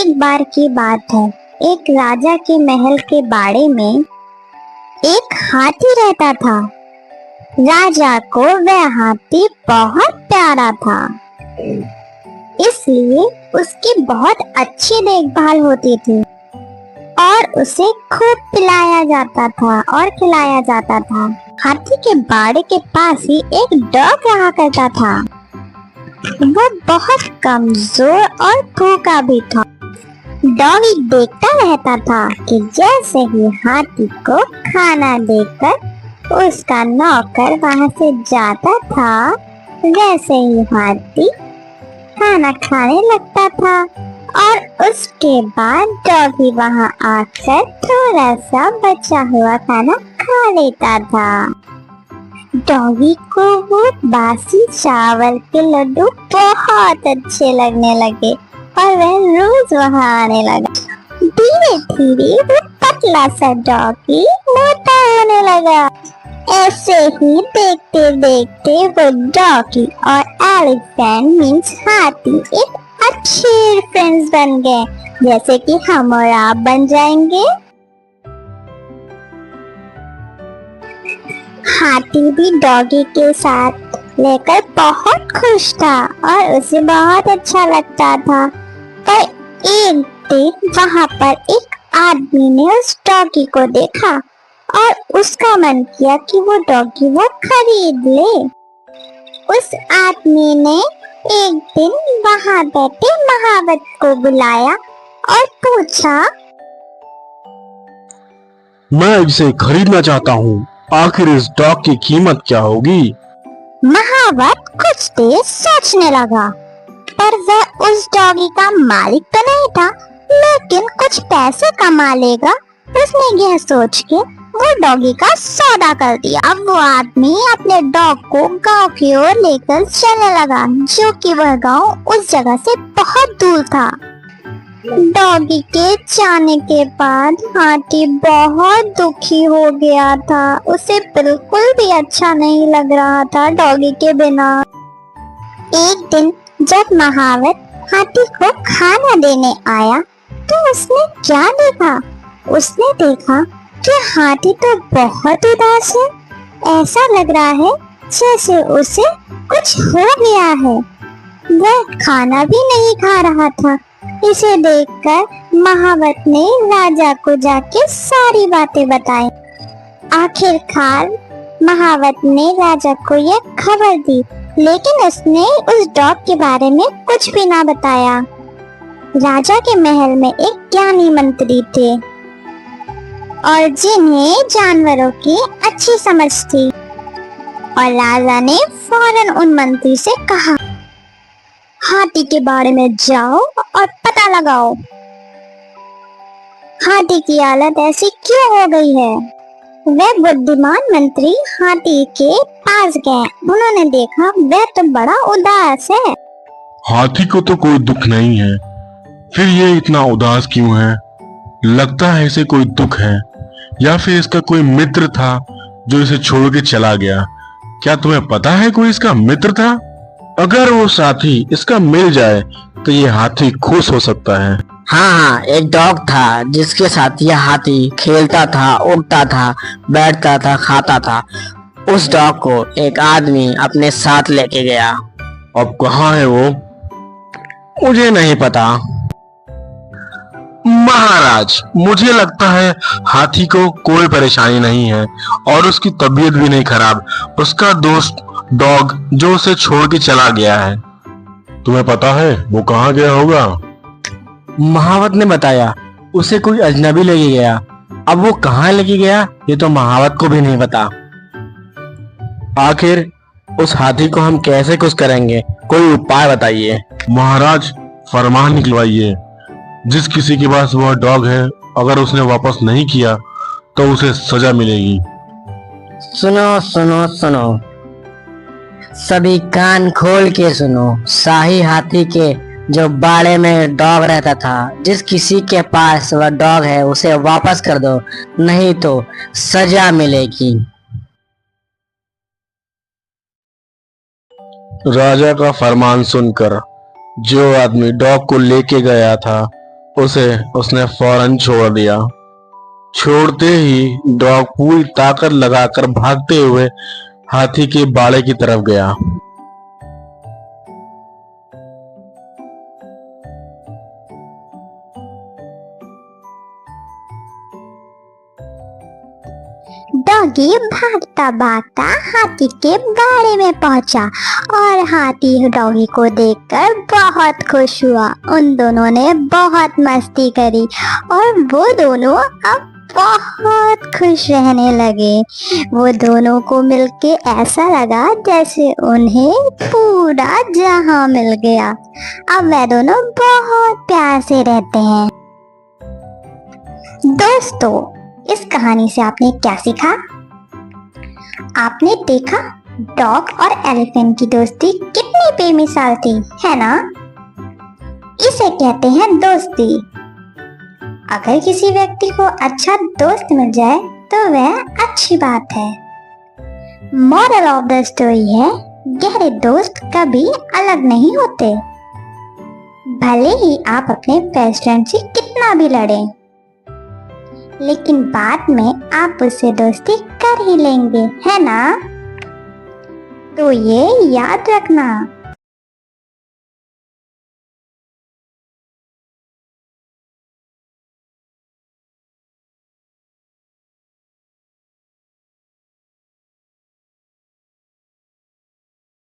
एक बार की बात है। एक राजा के महल के बाड़े में एक हाथी रहता था। राजा को वह हाथी बहुत प्यारा था, इसलिए उसकी बहुत अच्छी देखभाल होती थी और उसे खूब पिलाया जाता था और खिलाया जाता था। हाथी के बाड़े के पास ही एक डॉग रहा करता था। वो बहुत कमजोर और भूखा भी था। डॉगी देखता रहता था कि जैसे ही हाथी को खाना देकर उसका नौकर वहां से जाता था, वैसे ही हाथी खाना खाने लगता था और उसके बाद डॉगी वहां आकर थोड़ा सा बचा हुआ खाना खा लेता था। डॉगी को वो बासी चावल के लड्डू बहुत अच्छे लगने लगे और वह रोज वहां आने लगा। धीरे धीरे वो पतला सा डॉगी मोटा होने लगा। ऐसे ही देखते देखते वो डॉगी और एलिफेंट मीन्स हाथी एक अच्छे फ्रेंड्स बन गए, जैसे कि हम और आप बन जाएंगे। हाथी भी डॉगी के साथ लेकर बहुत खुश था और उसे बहुत अच्छा लगता था। पर एक दिन वहां पर एक आदमी ने उस डॉगी को देखा और उसका मन किया कि वो डॉगी वो खरीद ले। उस आदमी ने एक दिन वहां बैठे महावत को बुलाया और पूछा, मैं इसे खरीदना चाहता हूँ, आखिर इस डॉग की कीमत क्या होगी? महावत कुछ देर सोचने लगा, पर वह उस डॉगी का मालिक तो नहीं था, लेकिन कुछ पैसे कमा लेगा। उसने यह सोच के वो डॉगी का सौदा कर दिया। अब वो आदमी अपने डॉग को गांव की ओर लेकर चलने लगा, जो कि वह गांव उस जगह से बहुत दूर था। डॉगी के जाने के बाद हाथी बहुत दुखी हो गया था। उसे बिल्कुल भी अच्छा नहीं लग रहा था डॉगी के बिना। एक दिन जब महावत हाथी को खाना देने आया तो उसने क्या देखा? उसने देखा कि हाथी तो बहुत उदास है। ऐसा लग रहा है जैसे उसे कुछ हो गया है। वह खाना भी नहीं खा रहा था। इसे देखकर महावत ने राजा को जाके सारी बातें बताई। आखिरकार महावत ने राजा को यह खबर दी, लेकिन उसने उस डॉग के बारे में कुछ भी ना बताया। राजा के महल में एक ज्ञानी मंत्री थे और जिन्हें जानवरों की अच्छी समझ थी, और राजा ने फौरन उन मंत्री से कहा, हाथी के बारे में जाओ और पता लगाओ, हाथी की हालत ऐसी क्यों हो गई है। वह बुद्धिमान मंत्री हाथी के पास गए। उन्होंने देखा वह तो बड़ा उदास है। हाथी को तो कोई दुख नहीं है, फिर ये इतना उदास क्यों है? लगता है इसे कोई दुख है, या फिर इसका कोई मित्र था जो इसे छोड़ के चला गया। क्या तुम्हें पता है कोई इसका मित्र था? अगर वो साथी इसका मिल जाए तो ये हाथी खुश हो सकता है। हाँ, एक डॉग था जिसके साथ यह हाथी खेलता था, उड़ता था, बैठता था, खाता था। उस डॉग को एक आदमी अपने साथ लेके गया। अब कहाँ है वो? मुझे नहीं पता। महाराज, मुझे लगता है हाथी को कोई परेशानी नहीं है और उसकी तबीयत भी नहीं खराब। उसका दोस्त डॉग जो उसे छोड़ के चला गया है। तुम्हें पता है वो कहाँ गया होगा? महावत ने बताया उसे कोई अजनबी लेके गया। अब वो कहाँ लेके गया ये तो महावत को भी नहीं पता। आखिर उस हाथी को हम कैसे खुश करेंगे? कोई उपाय बताइए। महाराज, फरमान निकलवाइए, जिस किसी के पास वह डॉग है, अगर उसने वापस नहीं किया तो उसे सजा मिलेगी। सुनो सुनो सुनो, सभी कान खोल के सुनो। शाही हाथी के जो बाड़े में डॉग रहता था, जिस किसी के पास वह डॉग है उसे वापस कर दो, नहीं तो सजा मिलेगी। राजा का फरमान सुनकर जो आदमी डॉग को लेके गया था उसे उसने फौरन छोड़ दिया। छोड़ते ही डॉग पूरी ताकत लगाकर भागते हुए हाथी के बाड़े की तरफ गया। डॉगी भागता भागता हाथी के बाड़े में पहुंचा और हाथी डॉगी को देखकर बहुत खुश हुआ। उन दोनों ने बहुत मस्ती करी और वो दोनों अब बहुत खुश रहने लगे। वो दोनों को मिलके ऐसा लगा जैसे उन्हें पूरा जहां मिल गया। अब वे दोनों बहुत प्यार से रहते हैं। दोस्तों, इस कहानी से आपने क्या सीखा? आपने देखा डॉग और एलिफेंट की दोस्ती कितनी बेमिसाल थी, है ना? इसे कहते हैं दोस्ती। अगर किसी व्यक्ति को अच्छा दोस्त मिल जाए तो वह अच्छी बात है। मॉरल ऑफ द स्टोरी है, गहरे दोस्त कभी अलग नहीं होते। भले ही आप अपने बेस्ट फ्रेंड से कितना भी लड़ें, लेकिन बाद में आप उससे दोस्ती कर ही लेंगे, है ना? तो ये याद रखना।